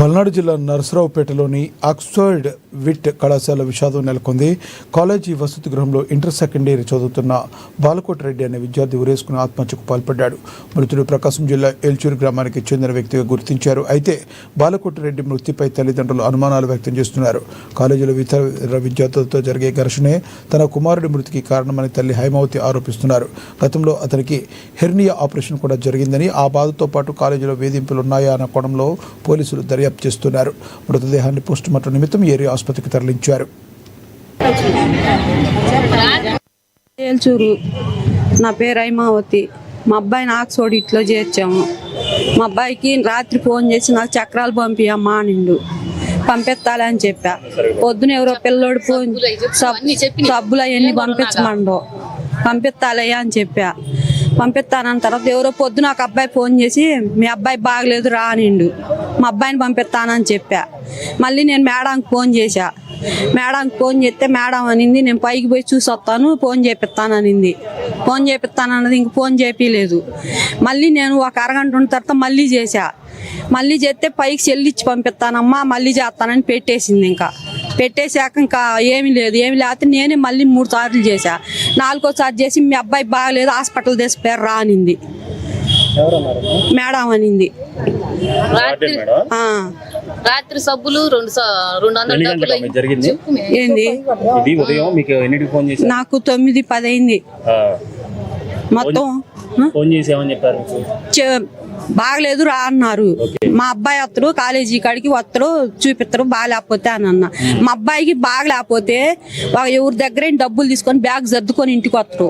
పల్నాడు జిల్లా నరసరావుపేటలోని ఆక్స్ఫర్డ్ విట్ కళాశాల విషాదం నెలకొంది. కాలేజీ వసతి గృహంలో ఇంటర్ సెకండ్ ఇయర్ చదువుతున్న బాలకోటి రెడ్డి అనే విద్యార్థి ఉరేసుకుని ఆత్మహత్యకు పాల్పడ్డాడు. మృతుడు ప్రకాశం జిల్లా ఏల్చూరు గ్రామానికి చెందిన వ్యక్తిగా గుర్తించారు. అయితే బాలకోటి రెడ్డి మృతిపై తల్లిదండ్రులు అనుమానాలు వ్యక్తం చేస్తున్నారు. కాలేజీలో ఇతర విద్యార్థులతో జరిగే ఘర్షణే తన కుమారుడి మృతికి కారణమని తల్లి హైమావతి ఆరోపిస్తున్నారు. గతంలో అతనికి హెర్నియా ఆపరేషన్ కూడా జరిగిందని, ఆ బాధతో పాటు కాలేజీలో వేధింపులున్నాయా అన్న కోణంలో పోలీసులు దర్యాప్తు చేస్తున్నారు. మృతదేహాన్ని పోస్టుమార్టం నిమిత్తం ఏరియా ఆసుపత్రికి తరలించారు. ఏల్చూరు, నా పేరు హైమావతి. మా అబ్బాయిని ఆక్స్ఫర్డ్ ఇట్లో చేర్చాము. మా అబ్బాయికి రాత్రి ఫోన్ చేసి నాకు చక్రాలు పంపియమ్మా నిండు పంపిస్తాలని చెప్పా. పొద్దున ఎవరో పిల్లోడు ఫోన్ సబ్బులు అవన్నీ పంపిస్తాలయ్యా అని చెప్పా. పంపిస్తానన్న తర్వాత ఎవరో పొద్దున ఒక అబ్బాయి ఫోన్ చేసి మీ అబ్బాయి బాగలేదు రా అనిండు. మా అబ్బాయిని పంపిస్తానని చెప్పా. మళ్ళీ నేను మేడంకి ఫోన్ చేశా. మేడంకి ఫోన్ చేస్తే మేడం అనింది నేను పైకి పోయి చూసి వస్తాను, ఫోన్ చేపిస్తాననింది. ఫోన్ చేపిస్తానన్నది ఇంక ఫోన్ చేపిలేదు. మళ్ళీ నేను ఒక అరగంట ఉన్న తర్వాత మళ్ళీ చేశా. మళ్ళీ చేస్తే పైకి చెల్లిచ్చి పంపిస్తానమ్మా మళ్ళీ చేస్తానని పెట్టేసింది. ఇంకా పెట్టేశాక ఇంకా ఏమీ లేకపోతే నేనే మళ్ళీ 3 సార్లు చేశా. 4వ చేసి మీ అబ్బాయి బాగలేదు హాస్పిటల్ తీసుకుపోయారు రా అనింది. మేడం అనింది. రాత్రి సబ్బులు 200 ఏంది నాకు 9:10 అయింది. మొత్తం బాగలేదు రా అన్నారు. మా అబ్బాయి వస్తారు కాలేజీ కాడికి వస్తారు చూపిస్తారు బాగలేకపోతే అని అన్న. మా అబ్బాయికి బాగలేకపోతే ఎవరి దగ్గర డబ్బులు తీసుకొని బ్యాగ్ సర్దుకొని ఇంటికి వస్తారు.